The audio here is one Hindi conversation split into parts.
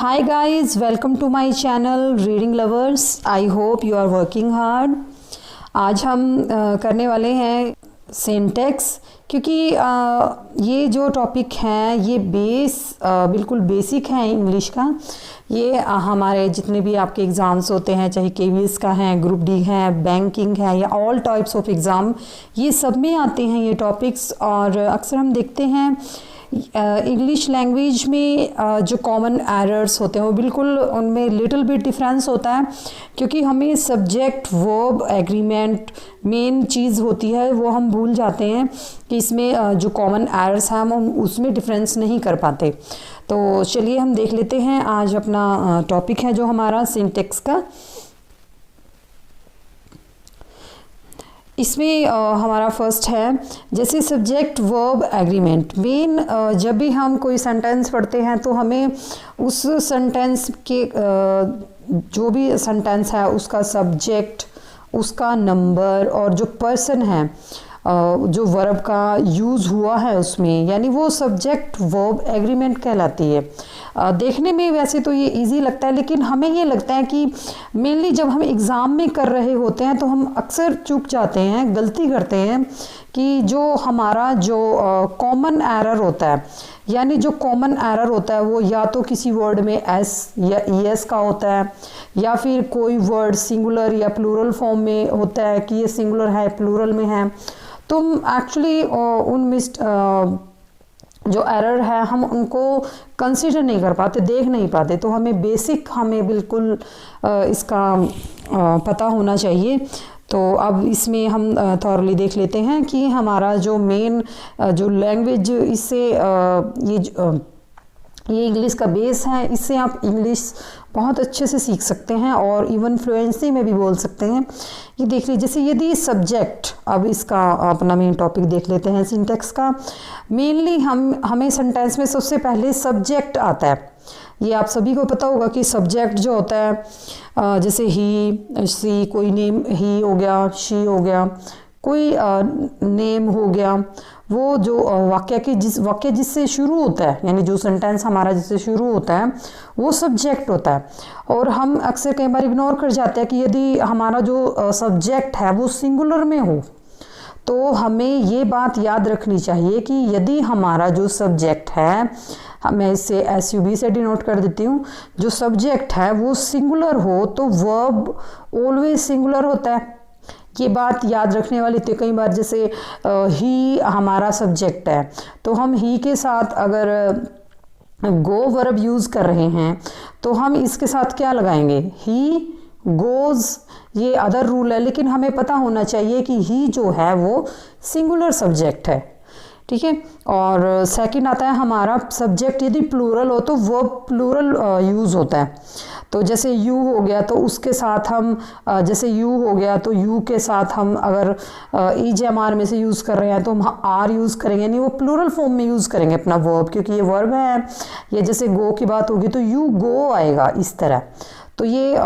Hi guys, welcome to my channel Reading Lovers. I hope you are working hard. आज हम करने वाले हैं सिंटैक्स, क्योंकि ये जो टॉपिक हैं ये बिल्कुल बेसिक है इंग्लिश का। ये हमारे जितने भी आपके एग्ज़ाम्स होते हैं, चाहे केवीएस का है, ग्रुप डी है, बैंकिंग है या ऑल टाइप्स ऑफ एग्ज़ाम, ये सब में आते हैं ये टॉपिक्स। और अक्सर हम देखते हैं इंग्लिश लैंग्वेज में जो कॉमन एरर्स होते हैं वो बिल्कुल उनमें लिटिल बिट डिफरेंस होता है, क्योंकि हमें सब्जेक्ट वर्ब एग्रीमेंट मेन चीज़ होती है वो हम भूल जाते हैं कि इसमें जो कॉमन एरर्स हैं हम उसमें डिफरेंस नहीं कर पाते। तो चलिए हम देख लेते हैं आज अपना टॉपिक है जो हमारा सिंटैक्स का। इसमें हमारा फर्स्ट है जैसे सब्जेक्ट वर्ब एग्रीमेंट। मेन जब भी हम कोई सेंटेंस पढ़ते हैं तो हमें उस सेंटेंस के जो भी सेंटेंस है उसका सब्जेक्ट, उसका नंबर और जो पर्सन है जो वर्ब का यूज़ हुआ है उसमें, यानी वो सब्जेक्ट वर्ब एग्रीमेंट कहलाती है। देखने में वैसे तो ये इजी लगता है, लेकिन हमें ये लगता है कि मेनली जब हम एग्ज़ाम में कर रहे होते हैं तो हम अक्सर चूक जाते हैं, गलती करते हैं कि जो हमारा जो कॉमन एरर होता है, यानी जो कॉमन एरर होता है वो या तो किसी वर्ड में एस या ईएस का होता है, या फिर कोई वर्ड सिंगुलर या प्लूरल फॉर्म में होता है कि ये सिंगुलर है प्लूरल में है। तो एक्चुअली उन जो एरर है हम उनको कंसीडर नहीं कर पाते, देख नहीं पाते। तो हमें बिल्कुल इसका पता होना चाहिए। तो अब इसमें हम थॉरली देख लेते हैं कि हमारा जो मेन जो लैंग्वेज इससे ये इंग्लिश का बेस है, इससे आप इंग्लिश बहुत अच्छे से सीख सकते हैं और इवन फ्लुएंसी में भी बोल सकते हैं। ये देख लीजिए, जैसे यदि सब्जेक्ट, अब इसका अपना मेन टॉपिक देख लेते हैं सिंटैक्स का। मेनली हमें सेंटेंस में सबसे पहले सब्जेक्ट आता है। ये आप सभी को पता होगा कि सब्जेक्ट जो होता है जैसे ही, सी, कोई नेम ही हो गया, शी हो गया, कोई नेम हो गया, वो जो वाक्य जिससे शुरू होता है, यानी जो सेंटेंस हमारा जिससे शुरू होता है वो सब्जेक्ट होता है। और हम अक्सर कई बार इग्नोर कर जाते हैं कि यदि हमारा जो सब्जेक्ट है वो सिंगुलर में हो, तो हमें ये बात याद रखनी चाहिए कि यदि हमारा जो सब्जेक्ट है, मैं इसे SUB से डिनोट कर देती हूँ, जो सब्जेक्ट है वो सिंगुलर हो तो वर्ब ऑलवेज सिंगुलर होता है। ये बात याद रखने वाली थी। कई बार जैसे ही हमारा सब्जेक्ट है तो हम ही के साथ अगर गो वर्ब यूज़ कर रहे हैं तो हम इसके साथ क्या लगाएंगे, ही गोज़। ये अदर रूल है, लेकिन हमें पता होना चाहिए कि ही जो है वो सिंगुलर सब्जेक्ट है, ठीक है। और सेकंड आता है हमारा सब्जेक्ट यदि प्लूरल हो तो वर्ब प्लूरल यूज़ होता है। तो जैसे यू हो गया तो उसके साथ हम जैसे यू हो गया तो यू के साथ हम अगर EJMR में से यूज़ कर रहे हैं तो हम आर यूज़ करेंगे, नहीं वो प्लूरल फॉर्म में यूज़ करेंगे अपना वर्ब, क्योंकि ये वर्ब है। ये जैसे गो की बात होगी तो यू गो आएगा, इस तरह। तो ये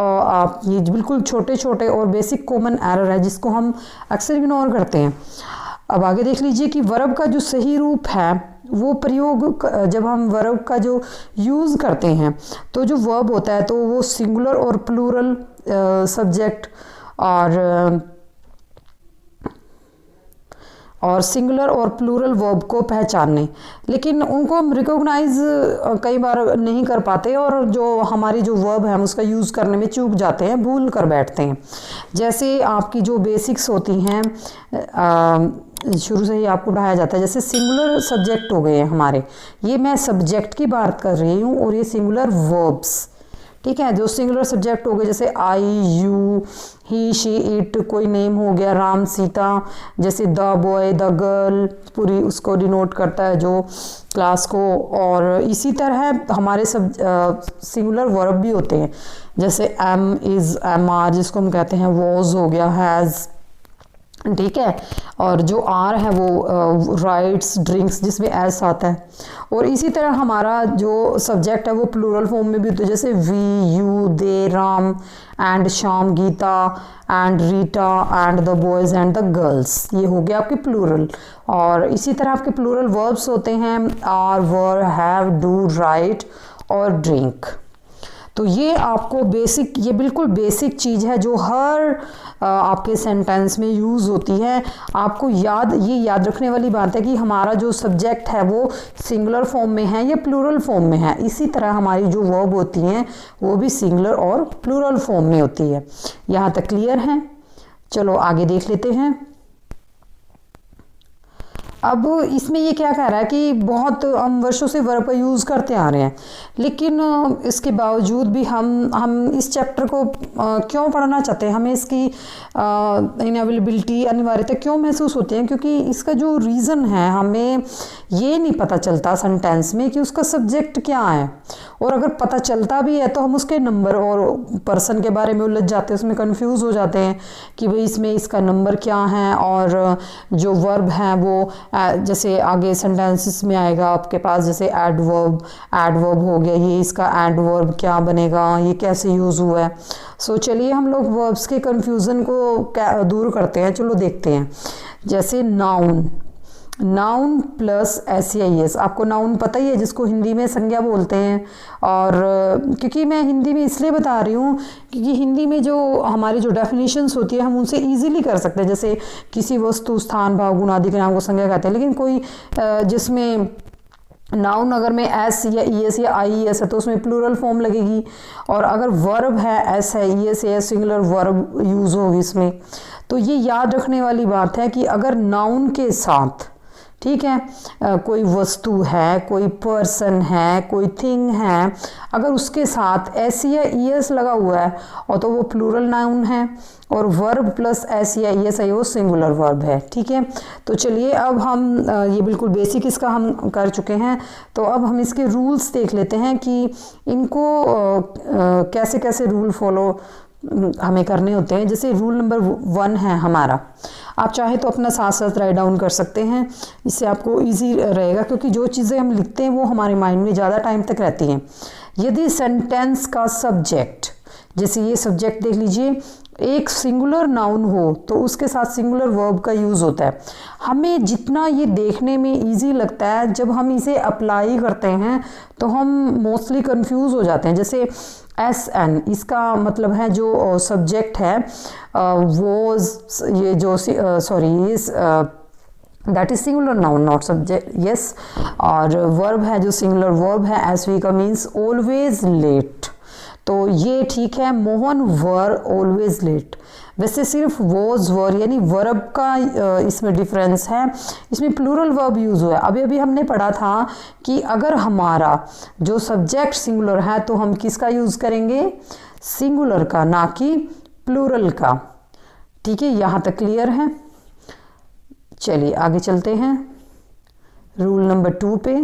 बिल्कुल छोटे छोटे और बेसिक कॉमन एरर है जिसको हम अक्सर इग्नोर करते हैं। अब आगे देख लीजिए कि वर्ब का जो सही रूप है वो प्रयोग, जब हम वर्ब का जो यूज़ करते हैं तो जो वर्ब होता है तो वो सिंगुलर और प्लूरल सब्जेक्ट और सिंगुलर और प्लूरल वर्ब को पहचानने, लेकिन उनको हम रिकॉग्नाइज कई बार नहीं कर पाते और जो हमारी जो वर्ब है हम उसका यूज़ करने में चूक जाते हैं, भूल कर बैठते हैं। जैसे आपकी जो बेसिक्स होती हैं शुरू से ही आपको पढ़ाया जाता है, जैसे सिंगुलर सब्जेक्ट हो गए हैं हमारे, ये मैं सब्जेक्ट की बात कर रही हूँ, और ये सिंगुलर वर्ब्स, ठीक है। जो सिंगुलर सब्जेक्ट हो गए जैसे आई, यू, ही, शी, इट, कोई नेम हो गया, राम, सीता, जैसे द बॉय, द गर्ल, पूरी उसको डिनोट करता है जो क्लास को। और इसी तरह हमारे सब सिंगुलर वर्ब भी होते हैं, जैसे एम, इज़, एम, आर, जिसको हम कहते हैं वॉज हो गया, हैज़, ठीक है। और जो आर है वो राइट्स, ड्रिंक्स, जिसमें एस आता है। और इसी तरह हमारा जो सब्जेक्ट है वो प्लूरल फॉर्म में भी होता है, जैसे we, you, they, Ram and Shyam, Geeta and Rita and the boys and the girls. ये हो गया आपके प्लूरल। और इसी तरह आपके प्लूरल वर्ब्स होते हैं are, were, have, do, write और ड्रिंक। तो ये आपको बेसिक, ये बिल्कुल बेसिक चीज़ है जो हर आपके सेंटेंस में यूज़ होती है। आपको ये याद रखने वाली बात है कि हमारा जो सब्जेक्ट है वो सिंगुलर फॉर्म में है या प्लूरल फॉर्म में है। इसी तरह हमारी जो वर्ब होती हैं वो भी सिंगुलर और प्लूरल फॉर्म में होती है। यहाँ तक क्लियर है? चलो आगे देख लेते हैं। अब इसमें ये क्या कह रहा है कि बहुत हम वर्षों से वर्ब का यूज़ करते आ रहे हैं, लेकिन इसके बावजूद भी हम इस चैप्टर को क्यों पढ़ना चाहते हैं, हमें इसकी इनअवेलेबिलिटी, अनिवार्यता क्यों महसूस होती है? क्योंकि इसका जो रीज़न है, हमें ये नहीं पता चलता सेंटेंस में कि उसका सब्जेक्ट क्या है, और अगर पता चलता भी है तो हम उसके नंबर और पर्सन के बारे में उलझ जाते हैं, उसमें कंफ्यूज हो जाते हैं कि भाई इसमें इसका नंबर क्या है, और जो वर्ब है वो जैसे आगे सेंटेंसेस में आएगा आपके पास, जैसे एडवर्ब हो गया, ये इसका एडवर्ब क्या बनेगा, ये कैसे यूज़ हुआ है। सो चलिए हम लोग वर्ब्स के कंफ्यूजन को दूर करते हैं। चलो देखते हैं। जैसे नाउन प्लस SEIS, आपको नाउन पता ही है जिसको हिंदी में संज्ञा बोलते हैं। और क्योंकि मैं हिंदी में इसलिए बता रही हूँ क्योंकि हिंदी में जो हमारी जो डेफिनेशंस होती है हम उनसे इजीली कर सकते हैं। जैसे किसी वस्तु, स्थान, भाव, गुण आदि के नाम को संज्ञा कहते हैं, लेकिन कोई जिसमें नाउन अगर में S या ES या IES है तो उसमें प्लूरल फॉर्म लगेगी, और अगर वर्ब है S है, ES है, सिंगुलर वर्ब यूज़ होगी इसमें। तो ये याद रखने वाली बात है कि अगर नाउन के साथ, ठीक है, कोई वस्तु है, कोई पर्सन है, कोई थिंग है, अगर उसके साथ S या ES लगा हुआ है और तो वो प्लूरल नाउन है, और वर्ब प्लस S या ES है वो सिंगुलर वर्ब है। ठीक है, तो चलिए अब हम ये बिल्कुल बेसिक इसका हम कर चुके हैं, तो अब हम इसके रूल्स देख लेते हैं कि इनको कैसे कैसे रूल फॉलो हमें करने होते हैं। जैसे रूल नंबर 1 है हमारा, आप चाहे तो अपना साथ साथ राइट डाउन कर सकते हैं, इससे आपको इजी रहेगा, क्योंकि जो चीज़ें हम लिखते हैं वो हमारे माइंड में ज़्यादा टाइम तक रहती हैं। यदि सेंटेंस का सब्जेक्ट, जैसे ये सब्जेक्ट देख लीजिए, एक सिंगुलर नाउन हो तो उसके साथ सिंगुलर वर्ब का यूज़ होता है। हमें जितना ये देखने में इजी लगता है, जब हम इसे अप्लाई करते हैं तो हम मोस्टली कंफ्यूज हो जाते हैं। जैसे SN, इसका मतलब है जो सब्जेक्ट है वो ये जो that is singular noun not subject, yes. और वर्ब है जो सिंगुलर वर्ब है SV का मीन्स ऑलवेज लेट, तो ये ठीक है। मोहन वर ऑलवेज लेट, वैसे सिर्फ वॉज वर यानी वर्ब का इसमें डिफरेंस है, इसमें प्लूरल वर्ब यूज़ हुआ है। अभी हमने पढ़ा था कि अगर हमारा जो सब्जेक्ट सिंगुलर है तो हम किसका यूज़ करेंगे? सिंगुलर का, ना कि प्लूरल का। ठीक है, यहाँ तक क्लियर है? चलिए आगे चलते हैं रूल नंबर 2 पे।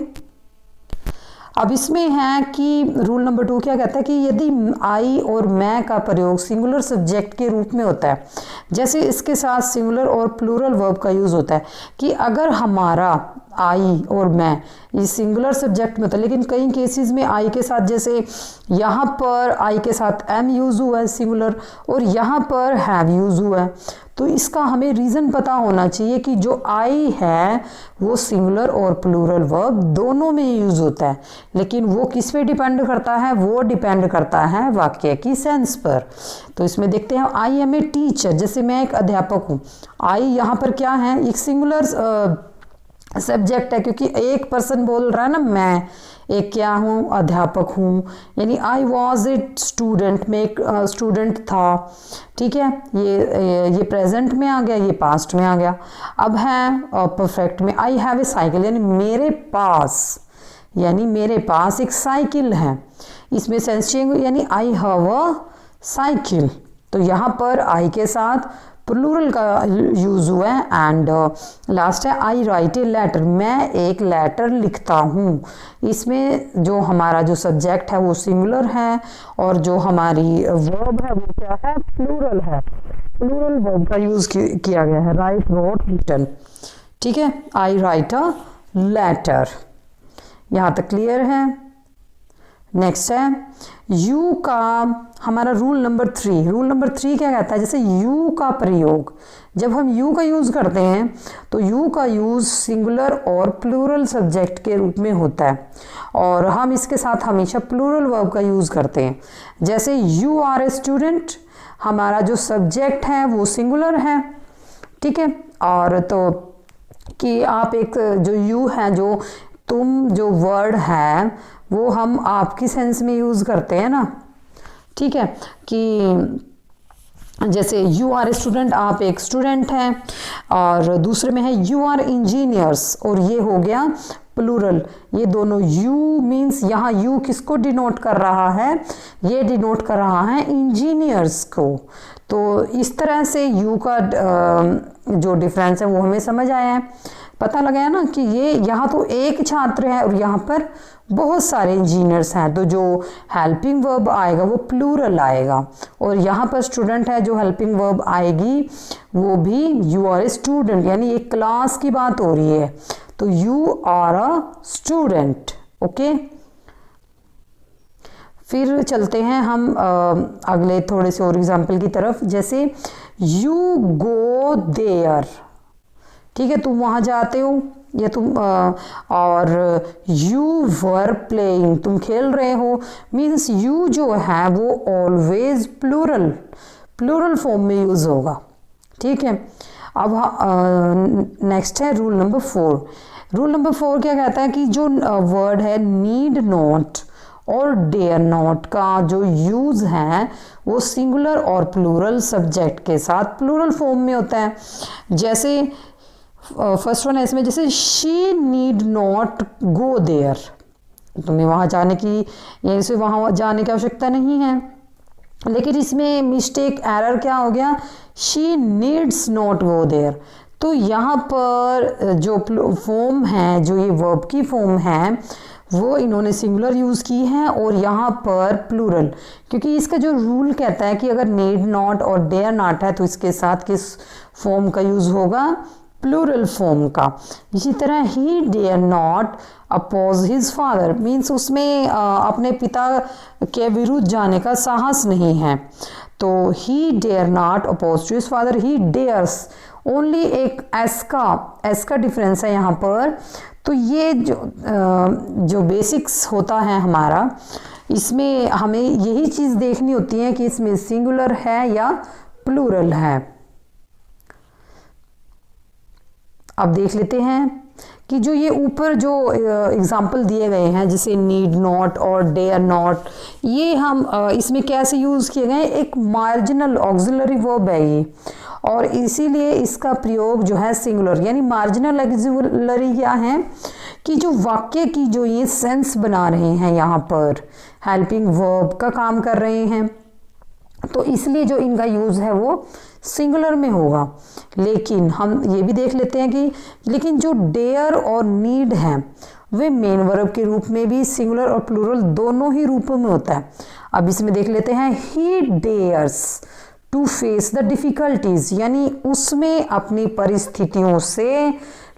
अब इसमें है कि रूल नंबर 2 क्या कहता है कि यदि आई और मैं का प्रयोग सिंगुलर सब्जेक्ट के रूप में होता है, जैसे इसके साथ सिंगुलर और प्लूरल वर्ब का यूज़ होता है, कि अगर हमारा आई और मैं ये सिंगुलर सब्जेक्ट में होता है, लेकिन कई केसेस में आई के साथ, जैसे यहाँ पर आई के साथ एम यूज़ हुआ है सिंगुलर, और यहाँ पर हैव यूज़ हुआ है, तो इसका हमें रीज़न पता होना चाहिए कि जो आई है वो सिंगुलर और प्लूरल वर्ब दोनों में यूज़ होता है, लेकिन वो किस पे डिपेंड करता है? वो डिपेंड करता है वाक्य की सेंस पर। तो इसमें देखते हैं, आई एम ए टीचर, जैसे मैं एक अध्यापक हूँ। आई यहाँ पर क्या है? एक सिंगुलर सब्जेक्ट है, क्योंकि एक पर्सन बोल रहा है ना, मैं एक क्या हूँ? अध्यापक हूँ। यानी आई वॉज ए स्टूडेंट, मैं एक स्टूडेंट था। ठीक है, ये प्रेजेंट में आ गया, ये पास्ट में आ गया। अब है परफेक्ट में, आई हैव ए साइकिल, यानी मेरे पास एक साइकिल है। इसमें सेंस चेंज, यानी आई हैव अ साइकिल, तो यहाँ पर आई के साथ प्लूरल का यूज़ हुआ है। एंड लास्ट है आई राइट ए लेटर, मैं एक लेटर लिखता हूँ। इसमें जो हमारा जो सब्जेक्ट है वो सिंगुलर है, और जो हमारी वर्ब है वो क्या है? प्लूरल है। प्लूरल वर्ब का यूज़ किया गया है, राइट, रोट, रिटन। ठीक है, आई राइट अ लेटर। यहाँ तक क्लियर है? नेक्स्ट है यू का हमारा रूल नंबर 3। रूल नंबर 3 क्या कहता है, जैसे यू का प्रयोग, जब हम यू का यूज़ करते हैं तो यू का यूज़ सिंगुलर और प्लूरल सब्जेक्ट के रूप में होता है, और हम इसके साथ हमेशा प्लूरल वर्ब का यूज़ करते हैं। जैसे यू आर ए स्टूडेंट, हमारा जो सब्जेक्ट है वो सिंगुलर है, ठीक है, और तो कि आप एक जो यू है, जो तुम, जो वर्ड है वो हम आपकी सेंस में यूज़ करते हैं ना, ठीक है, कि जैसे यू आर ए स्टूडेंट, आप एक स्टूडेंट हैं, और दूसरे में है यू आर इंजीनियर्स, और ये हो गया प्लूरल। ये दोनों यू मीन्स, यहाँ यू किसको डिनोट कर रहा है, ये डिनोट कर रहा है इंजीनियर्स को। तो इस तरह से यू का जो डिफरेंस है वो हमें समझ आया है, पता लगा है ना कि ये यहाँ तो एक छात्र है और यहाँ पर बहुत सारे इंजीनियर्स हैं, तो जो हेल्पिंग वर्ब आएगा वो प्लूरल आएगा, और यहाँ पर स्टूडेंट है, जो हेल्पिंग वर्ब आएगी वो भी यू आर ए स्टूडेंट, यानी एक क्लास की बात हो रही है, तो you are a student. Okay, फिर चलते हैं हम अगले थोड़े से और एग्जाम्पल की तरफ। जैसे यू गो देयर, ठीक है, तुम वहाँ जाते हो, या तुम और यू वर प्लेइंग, तुम खेल रहे हो, मीन्स यू जो है वो ऑलवेज प्लूरल फॉर्म में यूज़ होगा, ठीक है। अब नेक्स्ट है रूल नंबर 4। रूल नंबर 4 क्या कहता है कि जो वर्ड है नीड नॉट और डेयर नॉट का जो यूज़ है वो सिंगुलर और प्लूरल सब्जेक्ट के साथ प्लूरल फॉर्म में होता है। जैसे फर्स्ट वन है इसमें, जैसे she need not go there, तुम्हें वहाँ जाने की, यानी से वहाँ जाने की आवश्यकता नहीं है, लेकिन इसमें मिस्टेक एरर क्या हो गया, she needs not go there. तो यहाँ पर जो फॉर्म है, जो ये वर्ब की फॉर्म है वो इन्होंने सिंगुलर यूज़ की है और यहाँ पर प्लूरल, क्योंकि इसका जो रूल कहता है कि अगर नीड नॉट और डेयर नॉट है तो इसके साथ किस फॉर्म का यूज़ होगा, प्लूरल फॉर्म का। इसी तरह he dare not oppose his father, means उसमें अपने पिता के विरुद्ध जाने का साहस नहीं है, तो he dare not oppose to his father, he dares only, एक एस का डिफरेंस है यहाँ पर। तो ये जो बेसिक्स होता है हमारा, इसमें हमें यही चीज़ देखनी होती है कि इसमें सिंगुलर है या प्लूरल है। अब देख लेते हैं कि जो ये ऊपर जो एग्जाम्पल दिए गए हैं, जैसे नीड नॉट और डेयर नॉट, ये हम इसमें कैसे यूज़ किए गए, एक मार्जिनल ऑक्सिलरी वर्ब है ये, और इसीलिए इसका प्रयोग जो है सिंगुलर, यानी मार्जिनल ऑक्सिलरी क्या है कि जो वाक्य की जो ये सेंस बना रहे हैं, यहाँ पर हेल्पिंग वर्ब का काम कर रहे हैं, तो इसलिए जो इनका यूज़ है वो सिंगुलर में होगा। लेकिन हम ये भी देख लेते हैं कि लेकिन जो डेयर और नीड है वे मेन वर्ब के रूप में भी सिंगुलर और प्लूरल दोनों ही रूपों में होता है। अब इसमें देख लेते हैं, he dares to face the difficulties, यानी उसमें अपनी परिस्थितियों से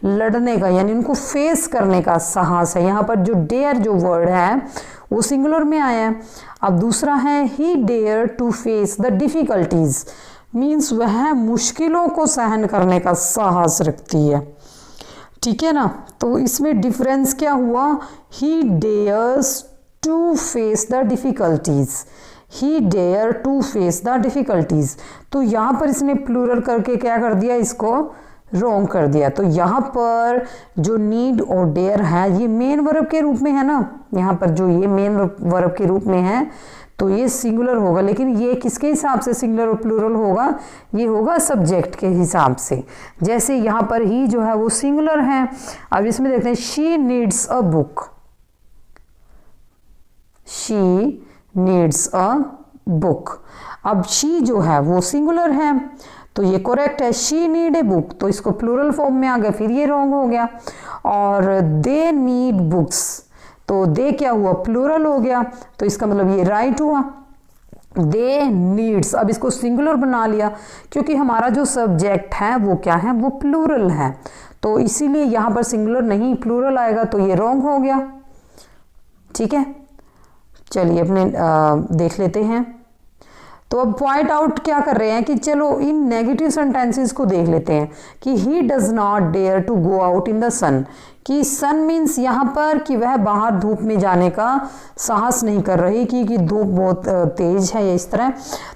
लड़ने का, यानी उनको फेस करने का साहस है। यहाँ पर जो डेयर जो वर्ड है वो सिंगुलर में आया है। अब दूसरा है he dare to face the difficulties, means वह मुश्किलों को सहन करने का साहस रखती है, ठीक है ना। तो इसमें डिफरेंस क्या हुआ, he dares to face the difficulties, he dare to face the difficulties. तो यहाँ पर इसने प्लूरल करके क्या कर दिया, इसको रॉन्ग कर दिया। तो यहाँ पर जो नीड और डेयर है ये मेन वर्ब के रूप में है ना, यहाँ पर जो ये मेन वर्ब के रूप में है तो ये सिंगुलर होगा, लेकिन ये किसके हिसाब से सिंगुलर और प्लूरल होगा, ये होगा सब्जेक्ट के हिसाब से। जैसे यहाँ पर ही जो है वो सिंगुलर है। अब इसमें देखते हैं, she needs a book, she needs a book. अब शी जो है वो सिंगुलर है तो ये करेक्ट है, शी नीड ए बुक, तो इसको प्लूरल फॉर्म में आ गया, फिर ये रॉन्ग हो गया। और दे नीड बुक्स, तो दे क्या हुआ, प्लूरल हो गया, तो इसका मतलब ये राइट हुआ। दे नीड्स, अब इसको सिंगुलर बना लिया क्योंकि हमारा जो सब्जेक्ट है वो क्या है, वो प्लूरल है, तो इसीलिए यहाँ पर सिंगुलर नहीं प्लूरल आएगा, तो ये रॉन्ग हो गया, ठीक है। चलिए अपने देख लेते हैं। तो अब पॉइंट आउट क्या कर रहे हैं कि चलो इन नेगेटिव सेंटेंसेस को देख लेते हैं कि he does not dare to go out in the sun, कि सन मीन्स यहाँ पर कि वह बाहर धूप में जाने का साहस नहीं कर रही कि धूप बहुत तेज है या इस तरह।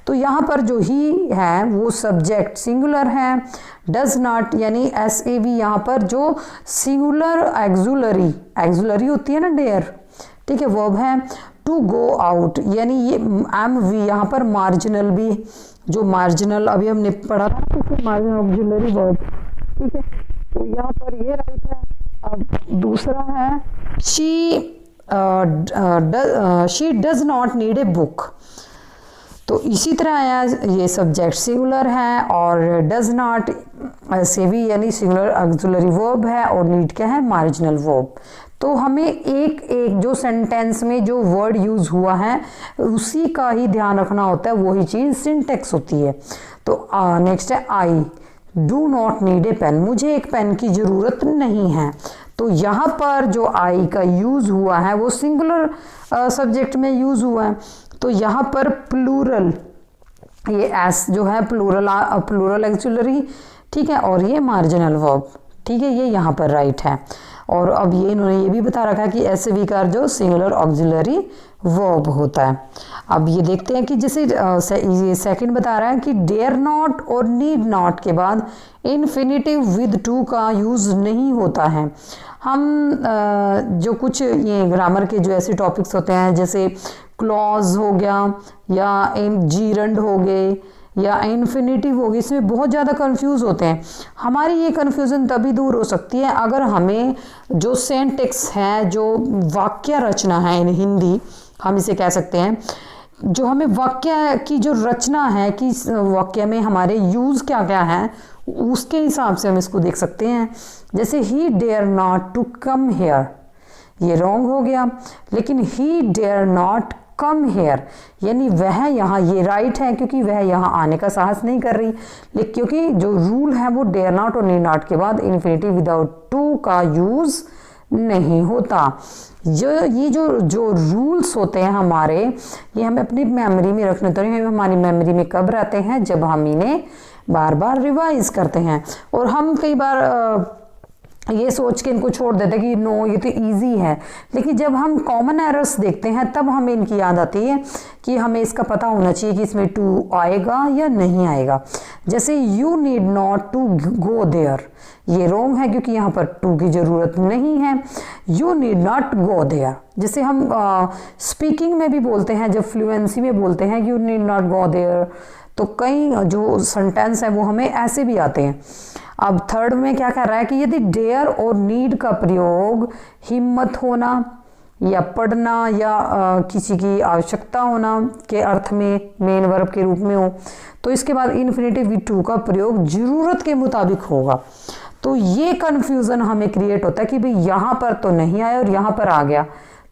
तो यहाँ पर जो ही है वो सब्जेक्ट सिंगुलर है, डज नॉट यानी SAV यहाँ पर जो सिंगुलर एक्सुलरी होती है ना डेयर, ठीक है, वर्ब है। टू गो आउट यानी ये MV यहाँ पर मार्जिनल भी, जो मार्जिनल अभी हमने पढ़ा था तो मार्जिनल ऑक्सिलरी वर्ब, ठीक है, तो यहाँ पर ये राइट है। अब दूसरा है she does not need a book, तो इसी तरह आया ये सब्जेक्ट सिंगुलर है और डज नॉट SAV यानी सिंगुलर ऑक्सिलरी वर्ब है और नीड क्या है, मार्जिनल वर्ब। तो हमें एक एक जो सेंटेंस में जो वर्ड यूज हुआ है उसी का ही ध्यान रखना होता है, वही चीज सिंटेक्स होती है। तो नेक्स्ट है I do not need a pen, मुझे एक पेन की जरूरत नहीं है। तो यहाँ पर जो आई का यूज हुआ है वो सिंगुलर सब्जेक्ट में यूज हुआ है, तो यहाँ पर प्लूरल, ये एस जो है प्लूरल एक्सुलरी, ठीक है, और ये मार्जिनल वर्ब, ठीक है, ये यहाँ पर राइट है। और अब ये इन्होंने ये भी बता रखा है कि SAV का जो सिंगुलर ऑक्सिलरी वर्ब होता है। अब ये देखते हैं कि जैसे ये सेकंड बता रहा है कि डेयर नॉट और नीड नॉट के बाद इन्फिनिटिव विद टू का यूज़ नहीं होता है। हम जो कुछ ये ग्रामर के जो ऐसे टॉपिक्स होते हैं जैसे क्लॉज हो गया या जीरंड हो गए या इन्फिनिटिव होगी, इसमें बहुत ज़्यादा कंफ्यूज होते हैं। हमारी ये कंफ्यूजन तभी दूर हो सकती है अगर हमें जो सेंटेक्स है, जो वाक्य रचना है इन हिंदी हम इसे कह सकते हैं, जो हमें वाक्य की जो रचना है कि वाक्य में हमारे यूज़ क्या क्या है उसके हिसाब से हम इसको देख सकते हैं। जैसे he dare not to come here, ये रॉन्ग हो गया, लेकिन he dare not come here यानी वह यहाँ, ये राइट है क्योंकि वह यहाँ आने का साहस नहीं कर रही, लेकिन क्योंकि जो रूल है वो डेयर नॉट और नीड नॉट के बाद इन्फिनिटिव विदाउट टू का यूज नहीं होता। ये जो रूल्स होते हैं हमारे, ये हमें अपनी मेमोरी में रखने तो नहीं, हमारी मेमोरी में कब रहते हैं, जब हम इन्हें बार बार रिवाइज करते हैं। और हम कई बार ये सोच के इनको छोड़ देते हैं कि नो ये तो इजी है, लेकिन जब हम कॉमन एरर्स देखते हैं तब हमें इनकी याद आती है कि हमें इसका पता होना चाहिए कि इसमें टू आएगा या नहीं आएगा। जैसे you need not to go there, ये रॉन्ग है क्योंकि यहाँ पर टू की ज़रूरत नहीं है, you need not go there. जैसे हम स्पीकिंग में भी बोलते हैं, जब फ्लुएंसी में बोलते हैं you need not go there, तो कई जो सेंटेंस है वो हमें ऐसे भी आते हैं। अब थर्ड में क्या कह रहा है कि यदि डेयर और नीड का प्रयोग हिम्मत होना या पढ़ना या किसी की आवश्यकता होना के अर्थ में मेन वर्ब के रूप में हो, तो इसके बाद इन्फिनिटिव विद टू का प्रयोग जरूरत के मुताबिक होगा। तो ये कन्फ्यूज़न हमें क्रिएट होता है कि भाई यहाँ पर तो नहीं आया और यहाँ पर आ गया।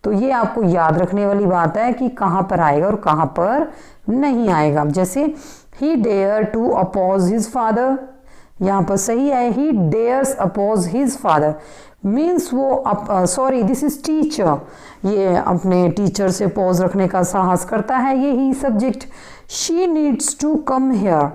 तो ये आपको याद रखने वाली बात है कि कहाँ पर आएगा और कहाँ पर नहीं आएगा। जैसे he dare to oppose his father, यहाँ पर सही है he dares oppose his father, means वो सॉरी दिस इज टीचर, ये अपने टीचर से अपोज रखने का साहस करता है, ये ही subject. She needs to come here,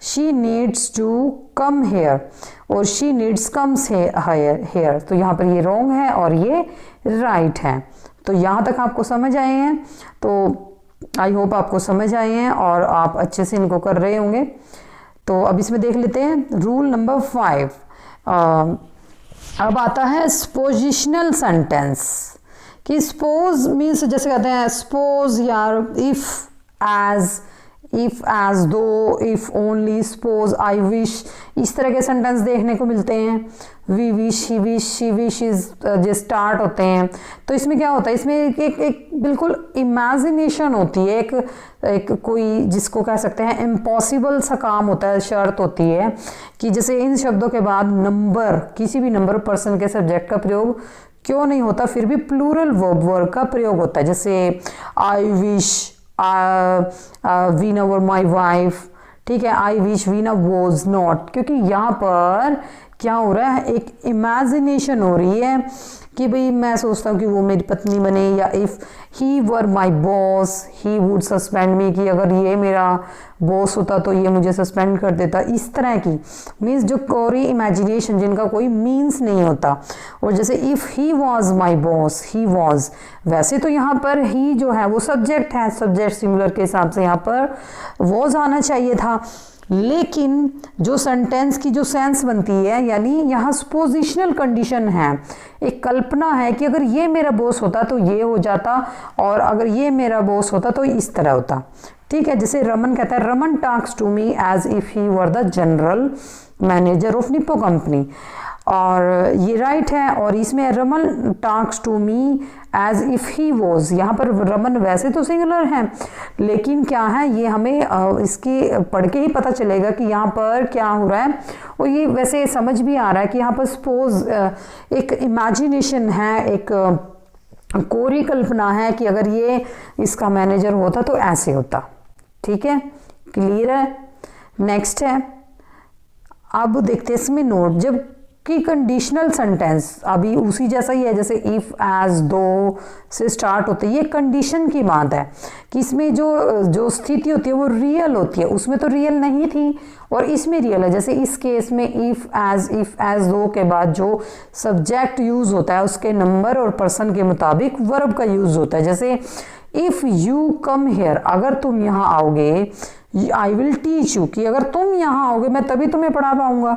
she needs to come here और शी नीड्स कम्स हेयर, तो यहाँ पर ये रॉन्ग है और ये राइट है। तो यहाँ तक आपको समझ आए हैं, तो आई होप आपको समझ आए हैं और आप अच्छे से इनको कर रहे होंगे। तो अब इसमें देख लेते हैं रूल नंबर 5। अब आता है स्पोजिशनल सेंटेंस कि स्पोज मीन्स जैसे कहते हैं स्पोज यार, if as though, if only, suppose, I wish, इस तरह के सेंटेंस देखने को मिलते हैं। We wish, he wish, she wish जो स्टार्ट होते हैं, तो इसमें क्या होता है, इसमें एक बिल्कुल इमेजिनेशन होती है, एक कोई जिसको कह सकते हैं इम्पॉसिबल सा काम होता है, शर्त होती है कि जैसे इन शब्दों के बाद नंबर, किसी भी नंबर पर्सन के सब्जेक्ट का प्रयोग क्यों नहीं होता, फिर भी प्लूरल वर्ब का प्रयोग होता है। जैसे I wish Veena were my wife, ठीक है, I wish Veena was not, क्योंकि यहाँ पर क्या हो रहा है, एक इमेजिनेशन हो रही है कि भाई मैं सोचता हूँ कि वो मेरी पत्नी बने, या if he were my boss he would suspend me, कि अगर ये मेरा बॉस होता तो ये मुझे सस्पेंड कर देता। इस तरह की मीन्स जो कोई इमेजिनेशन जिनका कोई मीन्स नहीं होता। और जैसे if he was my boss, he was, वैसे तो यहाँ पर ही जो है वो सब्जेक्ट है, सब्जेक्ट सिंगुलर के हिसाब से यहाँ पर वॉज आना चाहिए था, लेकिन जो सेंटेंस की जो सेंस बनती है, यानी यहाँ सुपोजिशनल कंडीशन है, एक कल्पना है कि अगर ये मेरा बॉस होता तो ये हो जाता, और अगर ये मेरा बॉस होता तो इस तरह होता। ठीक है, जैसे रमन कहता है Raman talks to me as if he were the general manager of Nippo company, और ये राइट है। और इसमें Raman talks to me as if he was, यहाँ पर रमन वैसे तो सिंगुलर है, लेकिन क्या है ये हमें इसके पढ़ के ही पता चलेगा कि यहाँ पर क्या हो रहा है। और ये वैसे समझ भी आ रहा है कि यहाँ पर सपोज एक इमेजिनेशन है, एक कोरी कल्पना है कि अगर ये इसका मैनेजर होता तो ऐसे होता। ठीक है, क्लियर है। नेक्स्ट है, अब देखते हैं इसमें नोट, जब कि कंडीशनल सेंटेंस अभी उसी जैसा ही है, जैसे इफ, एज, दो से स्टार्ट होते हैं, ये कंडीशन की बात है कि इसमें जो स्थिति होती है वो रियल होती है, उसमें तो रियल नहीं थी और इसमें रियल है। जैसे इस केस में इफ, एज, दो के बाद जो सब्जेक्ट यूज होता है उसके नंबर और पर्सन के मुताबिक वर्ब का यूज होता है। जैसे इफ यू कम हेयर, अगर तुम यहाँ आओगे, आई विल टीच यू, कि अगर तुम यहाँ आओगे मैं तभी तुम्हें पढ़ा पाऊंगा।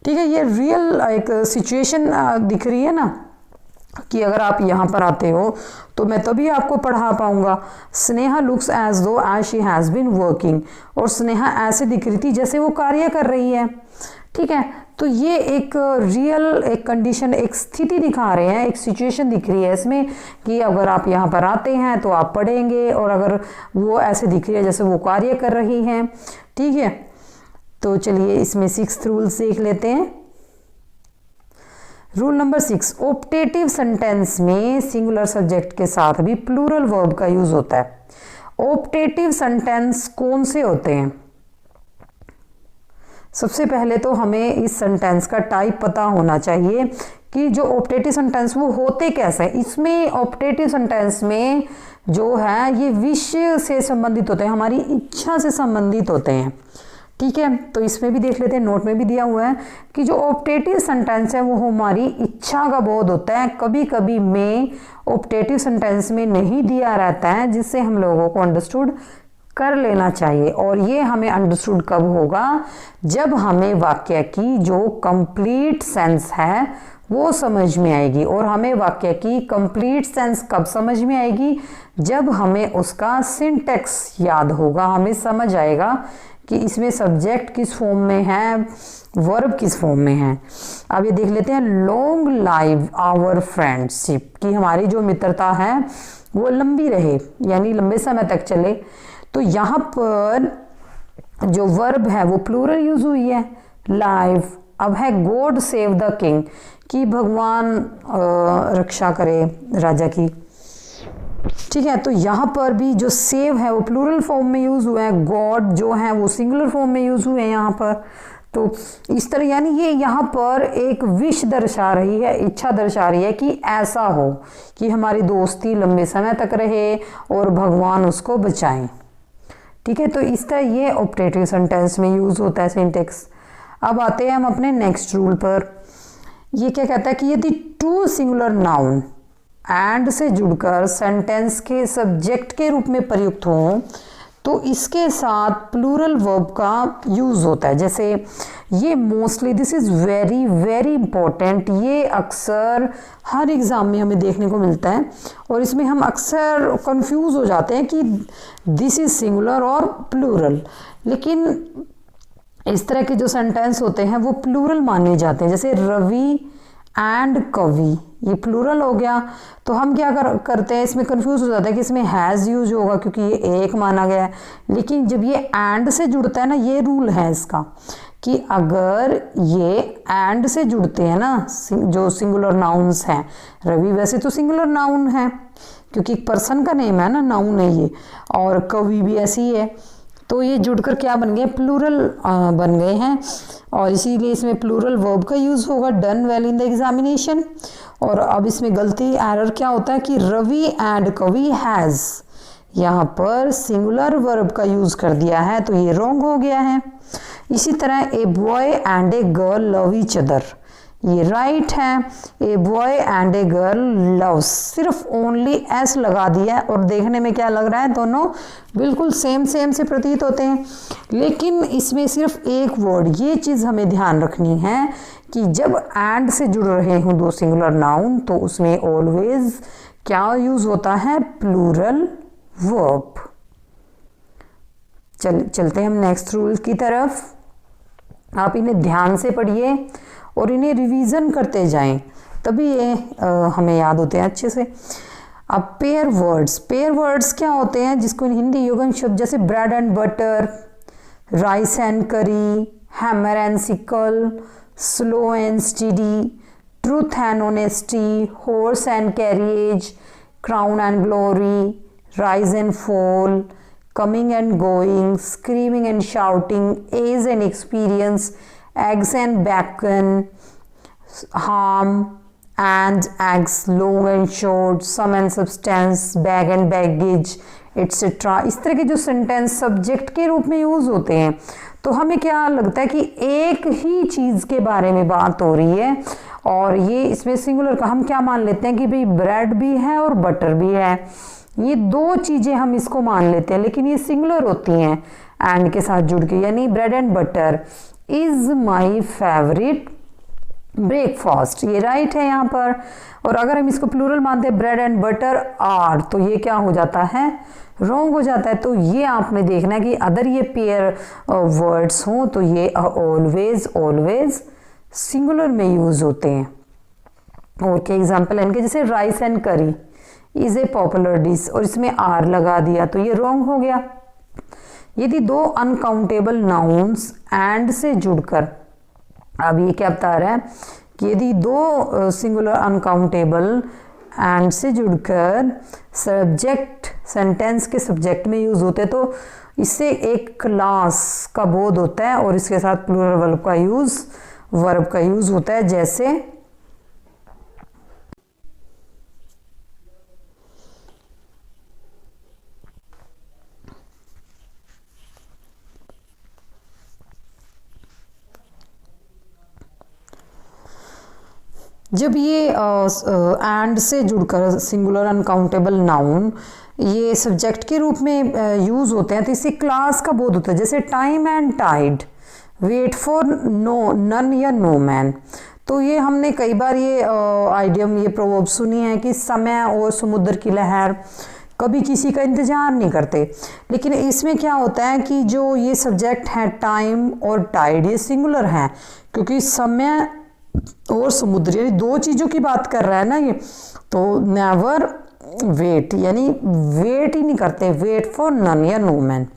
ठीक है, ये रियल एक सिचुएशन दिख रही है ना, कि अगर आप यहाँ पर आते हो तो मैं तभी आपको पढ़ा पाऊंगा। Sneha looks as though as she has been working, और स्नेहा ऐसे दिख रही थी जैसे वो कार्य कर रही है। ठीक है, तो ये एक रियल एक कंडीशन, एक स्थिति दिखा रहे हैं, एक सिचुएशन दिख रही है इसमें कि अगर आप यहाँ पर आते हैं तो आप पढ़ेंगे, और अगर वो ऐसे दिख रही है जैसे वो कार्य कर रही हैं। ठीक है, तो चलिए इसमें 6th रूल देख लेते हैं। रूल नंबर 6, ऑप्टेटिव सेंटेंस में सिंगुलर सब्जेक्ट के साथ भी प्लूरल वर्ब का यूज होता है। ऑप्टेटिव सेंटेंस कौन से होते हैं? सबसे पहले तो हमें इस सेंटेंस का टाइप पता होना चाहिए कि जो ऑप्टेटिव सेंटेंस वो होते कैसे हैं। इसमें ऑप्टेटिव सेंटेंस में जो है ये विषय से संबंधित होते हैं, हमारी इच्छा से संबंधित होते हैं। ठीक है, तो इसमें भी देख लेते हैं, नोट में भी दिया हुआ है कि जो ऑप्टेटिव सेंटेंस है वो हमारी इच्छा का बोध होता है। कभी कभी में ऑप्टेटिव सेंटेंस में नहीं दिया रहता है, जिससे हम लोगों को अंडरस्टूड कर लेना चाहिए। और ये हमें अंडरस्टूड कब होगा? जब हमें वाक्य की जो कंप्लीट सेंस है वो समझ में आएगी। और हमें वाक्य की कंप्लीट सेंस कब समझ में आएगी? जब हमें उसका सिंटैक्स याद होगा, हमें समझ आएगा कि इसमें सब्जेक्ट किस फॉर्म में है, वर्ब किस फॉर्म में है। अब ये देख लेते हैं, लॉन्ग लाइव आवर फ्रेंडशिप, कि हमारी जो मित्रता है वो लंबी रहे, यानी लंबे समय तक चले। तो यहाँ पर जो वर्ब है वो प्लूरल यूज हुई है, लाइव। अब है गॉड सेव द किंग, कि भगवान रक्षा करे राजा की। ठीक है, तो यहाँ पर भी जो सेव है वो प्लूरल फॉर्म में यूज हुआ है, गॉड जो है वो सिंगुलर फॉर्म में यूज हुए हैं यहाँ पर। तो इस तरह यानी ये यहाँ पर एक विश दर्शा रही है, इच्छा दर्शा रही है कि ऐसा हो कि हमारी दोस्ती लंबे समय तक रहे और भगवान उसको बचाएं। ठीक है, तो इस तरह ये ऑप्टेटिव सेंटेंस में यूज होता है सिंटेक्स। अब आते हैं हम अपने नेक्स्ट रूल पर। ये क्या कहता है कि यदि टू सिंगुलर नाउन एंड से जुड़कर सेंटेंस के सब्जेक्ट के रूप में प्रयुक्त हो तो इसके साथ प्लूरल वर्ब का यूज होता है। जैसे ये mostly, this is very very important, ये अक्सर हर एग्जाम में हमें देखने को मिलता है और इसमें हम अक्सर कंफ्यूज हो जाते हैं कि दिस इज सिंगुलर और प्लूरल। लेकिन इस तरह के जो सेंटेंस होते हैं वो प्लूरल माने जाते हैं। जैसे रवि एंड कवि, ये प्लूरल हो गया। तो हम क्या करते हैं, इसमें कंफ्यूज हो जाता है कि इसमें हैज़ यूज होगा क्योंकि ये एक माना गया है। लेकिन जब ये एंड से जुड़ता है ना, ये रूल है इसका कि अगर ये एंड से जुड़ते हैं ना, जो सिंगुलर नाउन्स हैं, रवि वैसे तो सिंगुलर नाउन है क्योंकि एक पर्सन का नेम है ना, नाउन है ये, और कवि भी ऐसी ही है। तो ये जुड़कर क्या बन गए, प्लूरल बन गए हैं, और इसीलिए इसमें प्लूरल वर्ब का यूज़ होगा, done well in the examination. और अब इसमें गलती एरर क्या होता है कि रवि एंड कवि हैज़, यहाँ पर सिंगुलर वर्ब का यूज़ कर दिया है, तो ये रॉन्ग हो गया है। इसी तरह a boy and a girl love each other, ये राइट है। A boy and a girl loves, सिर्फ ओनली एस लगा दिया है, और देखने में क्या लग रहा है, दोनों बिल्कुल सेम से प्रतीत होते हैं। लेकिन इसमें सिर्फ एक वर्ड, ये चीज़ हमें ध्यान रखनी है कि जब एंड से जुड़ रहे हों दो सिंगुलर नाउन, तो उसमें ऑलवेज क्या यूज़ होता है, प्लूरल वर्ब। चलते हैं हम नेक्स्ट रूल की तरफ। आप इन्हें ध्यान से पढ़िए और इन्हें रिवीजन करते जाएं, तभी ये हमें याद होते हैं अच्छे से। अब पेयर वर्ड्स क्या होते हैं, जिसको हिंदी युगल शब्द जैसे bread and butter, rice and curry, hammer and sickle, slow and steady, truth and honesty, horse and carriage, crown and glory, rise and fall, coming and going, screaming and shouting, age and experience, eggs and bacon, harm and eggs, long and short, sum and substance, bag and baggage, etc. इस तरह के जो सेंटेंस सब्जेक्ट के रूप में यूज होते हैं, तो हमें क्या लगता है कि एक ही चीज़ के बारे में बात हो रही है, और ये इसमें सिंगुलर का हम क्या मान लेते हैं कि भाई ब्रेड भी है और बटर भी है, ये दो चीज़ें हम इसको मान लेते हैं, लेकिन ये सिंगुलर होती हैं एंड के साथ जुड़ के, यानी bread and butter is my favourite breakfast, ये राइट है यहाँ पर। और अगर हम इसको प्लूरल मानते हैं ब्रेड एंड बटर आर, तो ये क्या हो जाता है, रॉन्ग हो जाता है। तो ये आपने देखना है कि अगर ये पेयर वर्ड्स हों तो ये ऑलवेज सिंगुलर में यूज़ होते हैं। और क्या एग्जाम्पल है इनके, जैसे राइस एंड करी इज ए पॉपुलर डिश, और इसमें आर लगा दिया तो ये रॉन्ग हो गया। यदि दो अनकाउंटेबल नाउन्स एंड से जुड़कर, अब ये क्या बता रहा है कि यदि दो सिंगुलर अनकाउंटेबल एंड से जुड़कर सब्जेक्ट सेंटेंस के सब्जेक्ट में यूज होते, तो इससे एक क्लास का बोध होता है, और इसके साथ प्लूरल वर्ब का यूज होता है। जैसे जब ये एंड से जुड़कर सिंगुलर अनकाउंटेबल नाउन ये सब्जेक्ट के रूप में यूज़ होते हैं, तो इससे क्लास का बोध होता है। जैसे time and tide, wait for none या नो मैन, तो ये हमने कई बार ये आइडियम, ये प्रोवर्ब सुनी है कि समय और समुद्र की लहर कभी किसी का इंतजार नहीं करते। लेकिन इसमें क्या होता है कि जो ये सब्जेक्ट है टाइम और टाइड, ये सिंगुलर हैं, क्योंकि समय और समुद्र यानी दो चीज़ों की बात कर रहा है ना ये, तो नेवर वेट, यानी वेट ही नहीं करते, वेट फॉर नन या नो मैन।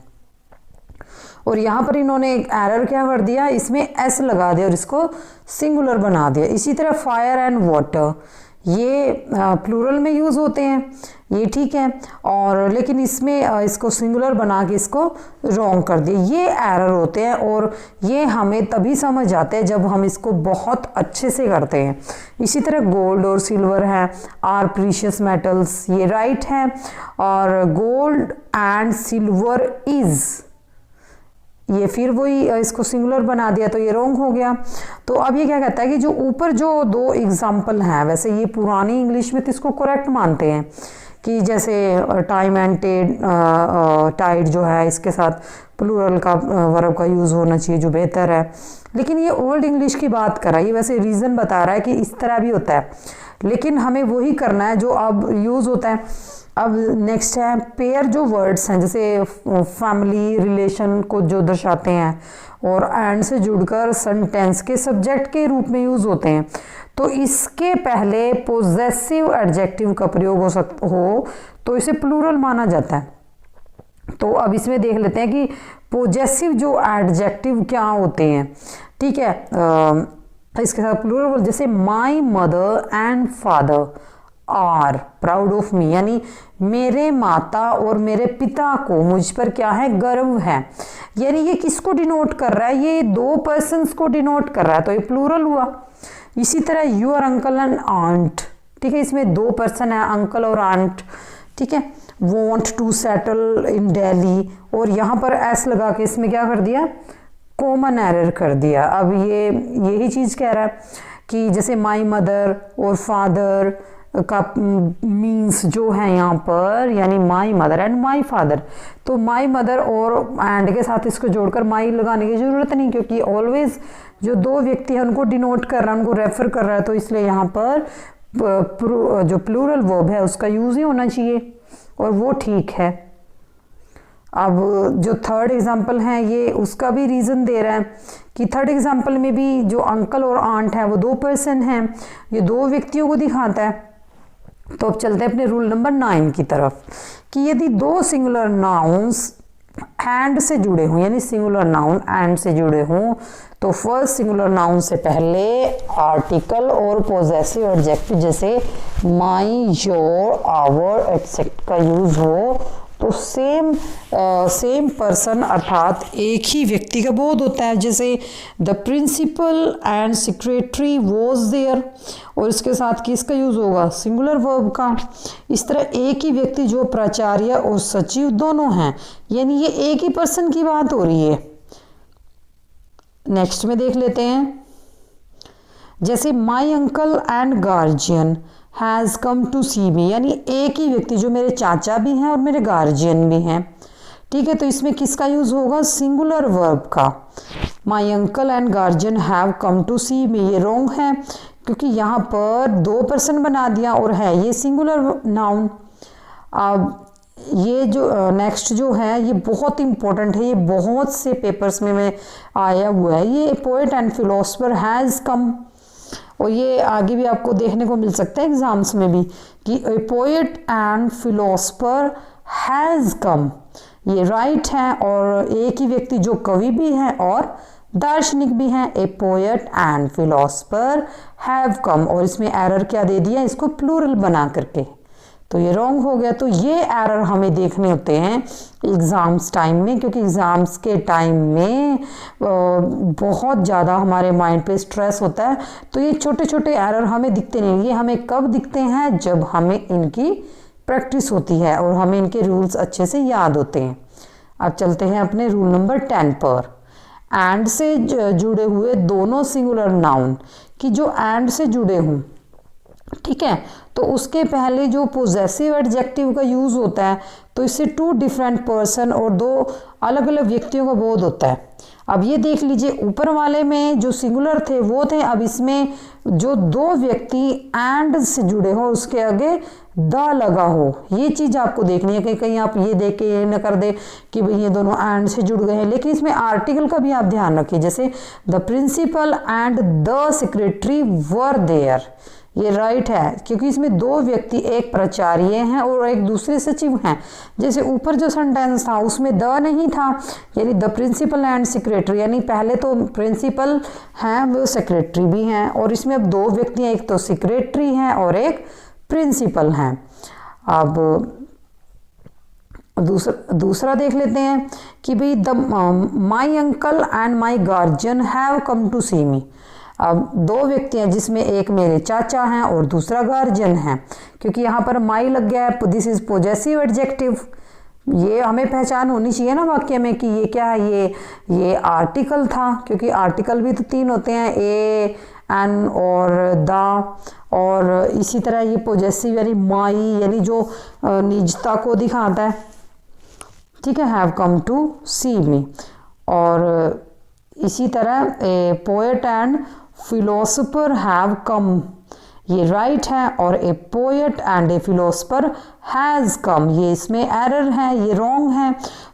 और यहाँ पर इन्होंने एक एरर क्या कर दिया, इसमें एस लगा दिया और इसको सिंगुलर बना दिया। इसी तरह फायर एंड वाटर, ये प्लूरल में यूज़ होते हैं, ये ठीक है, और लेकिन इसमें इसको सिंगुलर बना के इसको रॉन्ग कर दिया। ये एरर होते हैं, और ये हमें तभी समझ आते हैं जब हम इसको बहुत अच्छे से करते हैं। इसी तरह गोल्ड और सिल्वर है, आर प्रीशियस मेटल्स, ये राइट है, और गोल्ड एंड सिल्वर इज़, ये फिर वही इसको सिंगुलर बना दिया तो ये रॉन्ग हो गया। तो अब ये क्या कहता है कि जो ऊपर जो दो एग्जाम्पल हैं, वैसे ये पुरानी इंग्लिश में तो इसको करेक्ट मानते हैं कि जैसे टाइम एंड टाइड जो है, इसके साथ प्लूरल का वर्ब का यूज़ होना चाहिए जो बेहतर है। लेकिन ये ओल्ड इंग्लिश की बात कर रहा है, ये वैसे रीज़न बता रहा है कि इस तरह भी होता है, लेकिन हमें वही करना है जो अब यूज़ होता है। अब नेक्स्ट है पेयर, जो वर्ड्स हैं जैसे फैमिली रिलेशन को जो दर्शाते हैं और एंड से जुड़कर सेंटेंस के सब्जेक्ट के रूप में यूज़ होते हैं, तो इसके पहले पोजेसिव एडजेक्टिव का प्रयोग हो तो इसे प्लूरल माना जाता है। तो अब इसमें देख लेते हैं कि पोजेसिव जो एडजेक्टिव क्या होते हैं, ठीक है। इसके साथ प्लूरल, जैसे my mother and father are proud of me, यानी मेरे माता और मेरे पिता को मुझ पर क्या है, गर्व है। यानी ये किसको डिनोट कर रहा है, ये दो पर्सन्स को डिनोट कर रहा है, तो ये प्लूरल हुआ। इसी तरह योर अंकल एंड आंट, ठीक है, इसमें दो पर्सन है, अंकल और आंट, ठीक है। Want to settle in Delhi, और यहाँ पर एस लगा के इसमें क्या कर दिया, कॉमन एरर कर दिया। अब ये यही चीज़ कह रहा है कि जैसे माई मदर और फादर का मीन्स जो है यहाँ पर, यानी माई मदर एंड माई फादर, तो माई मदर और एंड के साथ इसको जोड़कर माई लगाने की ज़रूरत नहीं, क्योंकि ऑलवेज जो दो व्यक्ति हैं उनको डिनोट कर रहा है, उनको रेफर कर रहा है, तो इसलिए यहाँ पर जो प्लूरल वर्ब है उसका यूज़ ही होना चाहिए, और वो ठीक है। अब जो थर्ड एग्जाम्पल है ये उसका भी रीज़न दे रहा है कि थर्ड एग्जाम्पल में भी जो अंकल और आंट है वो दो पर्सन हैं, ये दो व्यक्तियों को दिखाता है। तो अब चलते हैं अपने रूल नंबर 9 की तरफ कि यदि दो सिंगुलर नाउन्स एंड से जुड़े हों, यानी सिंगुलर नाउन एंड से जुड़े हों, तो फर्स्ट सिंगुलर नाउन से पहले आर्टिकल और पोजेसिव एडजेक्टिव जैसे माई, योर, आवर एटसेट्रा का यूज हो, तो सेम पर्सन अर्थात एक ही व्यक्ति का बोध होता है। जैसे the principal and secretary was there, और इसके साथ किसका यूज होगा, सिंगुलर वर्ब का। इस तरह एक ही व्यक्ति जो प्राचार्य और सचिव दोनों हैं, यानी ये एक ही पर्सन की बात हो रही है। नेक्स्ट में देख लेते हैं, जैसे my uncle and guardian has come to see me, यानी एक ही व्यक्ति जो मेरे चाचा भी हैं और मेरे गार्जियन भी हैं, ठीक है। तो इसमें किसका यूज़ होगा, सिंगुलर वर्ब का। My uncle and guardian have come to see me, ये रॉन्ग है क्योंकि यहाँ पर दो पर्सन बना दिया और है ये सिंगुलर नाउन। अब ये जो नेक्स्ट जो है ये बहुत इंपॉर्टेंट है, ये बहुत से पेपर्स में आया हुआ है। ये poet and philosopher has come, और ये आगे भी आपको देखने को मिल सकता है एग्जाम्स में भी कि ए poet and philosopher has come, ये राइट है। और एक ही व्यक्ति जो कवि भी है और दार्शनिक भी हैं, ए poet and philosopher have come, और इसमें एरर क्या दे दिया, इसको प्लूरल बना करके, तो ये रॉन्ग हो गया। तो ये एरर हमें देखने होते हैं एग्ज़ाम्स टाइम में, क्योंकि एग्ज़ाम्स के टाइम में बहुत ज़्यादा हमारे माइंड पे स्ट्रेस होता है, तो ये छोटे छोटे एरर हमें दिखते नहीं। ये हमें कब दिखते हैं, जब हमें इनकी प्रैक्टिस होती है और हमें इनके रूल्स अच्छे से याद होते हैं। अब चलते हैं अपने रूल नंबर 10 पर। एंड से जुड़े हुए दोनों सिंगुलर नाउन कि जो एंड से जुड़े हों, ठीक है, तो उसके पहले जो पोजेसिव एडजेक्टिव का यूज़ होता है, तो इससे टू डिफरेंट पर्सन और दो अलग अलग व्यक्तियों का बोध होता है। अब ये देख लीजिए, ऊपर वाले में जो सिंगुलर थे वो थे, अब इसमें जो दो व्यक्ति एंड से जुड़े हो उसके आगे द लगा हो, ये चीज़ आपको देखनी है। कहीं आप ये देख के ये न कर दे कि भाई ये दोनों एंड से जुड़ गए हैं, लेकिन इसमें आर्टिकल का भी आप ध्यान रखिए। जैसे the principal and the secretary were there, ये राइट है क्योंकि इसमें दो व्यक्ति, एक प्राचार्य हैं और एक दूसरे सचिव हैं। जैसे ऊपर जो सेंटेंस था उसमें द नहीं था, यानी द प्रिंसिपल एंड सेक्रेटरी, यानी पहले तो प्रिंसिपल हैं वो सेक्रेटरी भी हैं, और इसमें अब दो व्यक्ति हैं, एक तो सेक्रेटरी हैं और एक प्रिंसिपल हैं। अब दूसरा देख लेते हैं कि भाई the my uncle and my guardian have come to see me. अब दो व्यक्ति हैं जिसमें एक मेरे चाचा हैं और दूसरा गार्जियन है, क्योंकि यहाँ पर माई लग गया है, दिस इज पॉजेसिव एडजेक्टिव। ये हमें पहचान होनी चाहिए ना वाक्य में कि ये क्या है, ये आर्टिकल था, क्योंकि आर्टिकल भी तो तीन होते हैं, ए, एन और द, और इसी तरह ये पॉजेसिव यानी माई, यानी जो निजता को दिखाता है, ठीक है, हैव कम टू सी मी। और इसी तरह ए poet and philosopher have come, ये राइट है, और ए poet and A philosopher has come, ये इसमें एरर है, ये रॉन्ग है।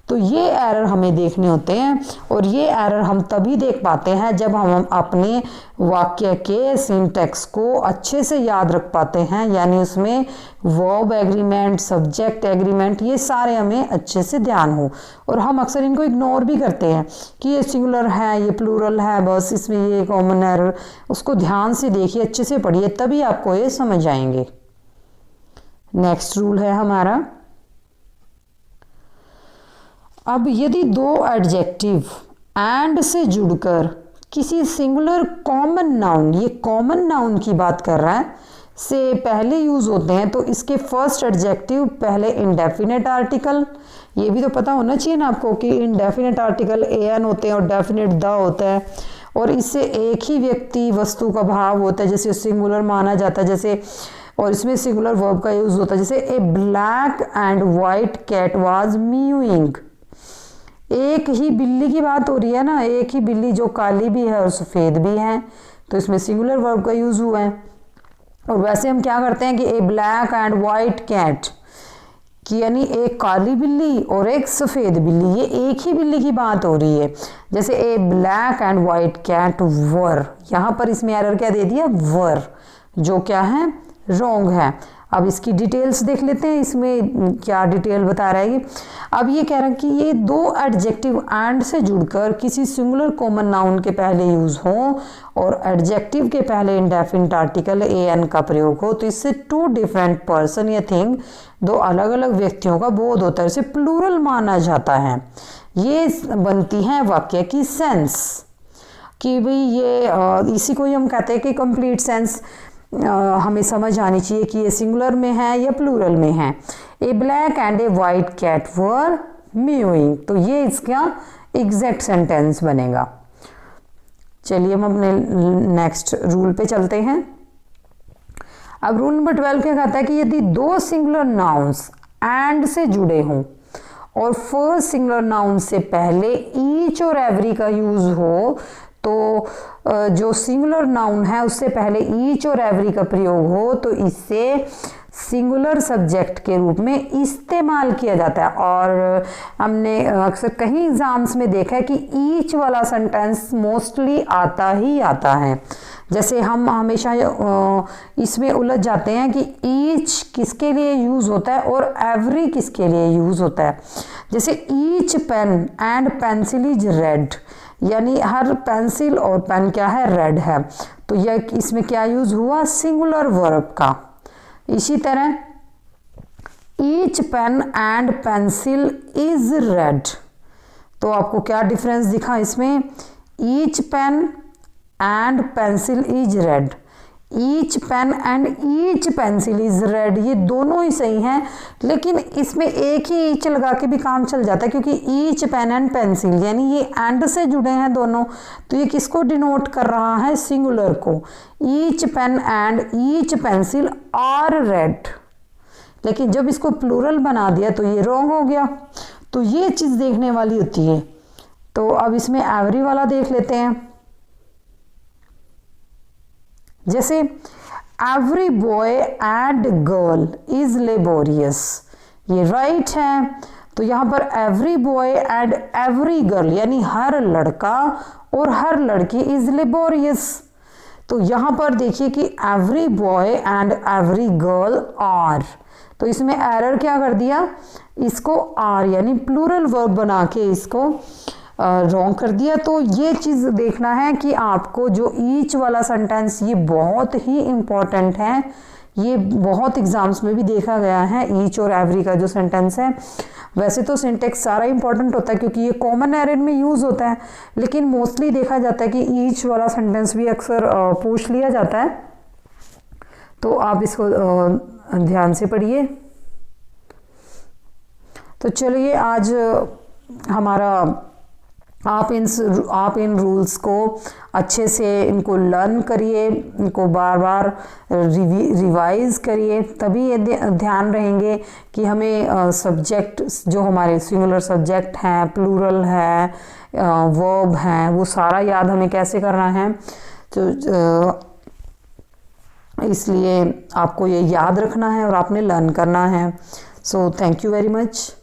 तो ये एरर हमें देखने होते हैं, और ये एरर हम तभी देख पाते हैं जब हम अपने वाक्य के सिंटैक्स को अच्छे से याद रख पाते हैं, यानी उसमें वर्ब एग्रीमेंट, सब्जेक्ट एग्रीमेंट, ये सारे हमें अच्छे से ध्यान हो। और हम अक्सर इनको इग्नोर भी करते हैं कि ये सिंगुलर है, ये प्लूरल है, बस इसमें ये कॉमन एरर, उसको ध्यान से देखिए, अच्छे से पढ़िए, तभी आपको ये समझ आएंगे। नेक्स्ट रूल है हमारा, अब यदि दो एडजेक्टिव एंड से जुड़कर किसी सिंगुलर कॉमन नाउन, ये कॉमन नाउन की बात कर रहा है, से पहले यूज होते हैं, तो इसके फर्स्ट एडजेक्टिव पहले इंडेफिनेट आर्टिकल, ये भी तो पता होना चाहिए ना आपको कि इंडेफिनेट आर्टिकल एन होते हैं और डेफिनेट द होता है, और इससे एक ही व्यक्ति वस्तु का भाव होता है, जैसे सिंगुलर माना जाता है, जैसे, और इसमें सिंगुलर वर्ब का यूज होता है, जैसे a black and white cat was mewing. एक ही बिल्ली की बात हो रही है ना, एक ही बिल्ली जो काली भी है और सफ़ेद भी है, तो इसमें सिंगुलर वर्ब का यूज हुआ है। और वैसे हम क्या करते हैं कि ए ब्लैक एंड वाइट कैट, कि यानी एक काली बिल्ली और एक सफ़ेद बिल्ली, ये एक ही बिल्ली की बात हो रही है। जैसे a black and white cat वर, यहाँ पर इसमें एरर क्या दे दिया, वर, जो क्या है, रॉन्ग है। अब इसकी डिटेल्स देख लेते हैं, इसमें क्या डिटेल बता रहा है ये। अब ये कह रहा है कि ये दो एडजेक्टिव एंड से जुड़कर किसी सिंगुलर कॉमन नाउन के पहले यूज हो और एडजेक्टिव के पहले इंडेफिनिट आर्टिकल एन का प्रयोग हो, तो इससे टू डिफरेंट पर्सन या थिंग, दो अलग अलग व्यक्तियों का बोध होता है, इसे प्लूरल माना जाता है। ये बनती है वाक्य की सेंस कि भाई ये इसी को ही हम कहते हैं कि कंप्लीट सेंस हमें समझ आनी चाहिए कि ये सिंगुलर में है या प्लूरल में है। A black and a white cat were mewing, तो ये इसका एग्जैक्ट सेंटेंस बनेगा। चलिए हम अपने नेक्स्ट रूल पे चलते हैं। अब रूल नंबर 12 क्या कहता है कि यदि दो सिंगुलर नाउन्स एंड से जुड़े हों और फर्स्ट सिंगुलर नाउन से पहले ईच और एवरी का यूज हो, तो जो सिंगुलर नाउन है उससे पहले ईच और एवरी का प्रयोग हो, तो इससे सिंगुलर सब्जेक्ट के रूप में इस्तेमाल किया जाता है। और हमने अक्सर कहीं एग्जाम्स में देखा है कि ईच वाला सेंटेंस मोस्टली आता ही आता है। जैसे हम हमेशा इसमें उलझ जाते हैं कि ईच किसके लिए यूज़ होता है और एवरी किसके लिए यूज़ होता है। जैसे each pen and pencil is red, यानी हर पेंसिल और पेन क्या है, रेड है, तो यह इसमें क्या यूज हुआ, सिंगुलर वर्ब का। इसी तरह each pen and pencil is red, तो आपको क्या डिफरेंस दिखा इसमें, each pen and pencil is red, each pen and each pencil is red, ये दोनों ही सही हैं, लेकिन इसमें एक ही ईच लगा के भी काम चल जाता है, क्योंकि ईच पेन एंड पेंसिल यानी ये एंड से जुड़े हैं दोनों, तो ये किसको डिनोट कर रहा है, सिंगुलर को। Each pen and each pencil are red, लेकिन जब इसको प्लूरल बना दिया तो ये रॉन्ग हो गया। तो ये चीज़ देखने वाली होती है। तो अब इसमें एवरी वाला देख लेते हैं। जैसे every boy and girl is laborious, ये राइट है, तो यहाँ पर every boy and every girl यानी हर लड़का और हर लड़की इज लेबोरियस। तो यहाँ पर देखिए कि every boy and every girl are, तो इसमें एरर क्या कर दिया, इसको आर यानी प्लूरल वर्ब बना के इसको रॉन्ग कर दिया। तो ये चीज़ देखना है कि आपको जो ईच वाला सेंटेंस, ये बहुत ही इम्पॉर्टेंट है, ये बहुत एग्जाम्स में भी देखा गया है। ईच और एवरी का जो सेंटेंस है, वैसे तो सिंटेक्स सारा इंपॉर्टेंट होता है क्योंकि ये कॉमन एरर में यूज़ होता है, लेकिन मोस्टली देखा जाता है कि ईच वाला सेंटेंस भी अक्सर पूछ लिया जाता है। तो आप इसको ध्यान से पढ़िए। तो चलिए आज हमारा आप इन रूल्स को अच्छे से इनको लर्न करिए, इनको बार बार रिवाइज करिए, तभी ये ध्यान रहेंगे कि हमें सब्जेक्ट जो हमारे सिंगुलर सब्जेक्ट हैं, प्लूरल है, वर्ब हैं, वो सारा याद हमें कैसे करना है। तो इसलिए आपको ये याद रखना है और आपने लर्न करना है। So thank you very much.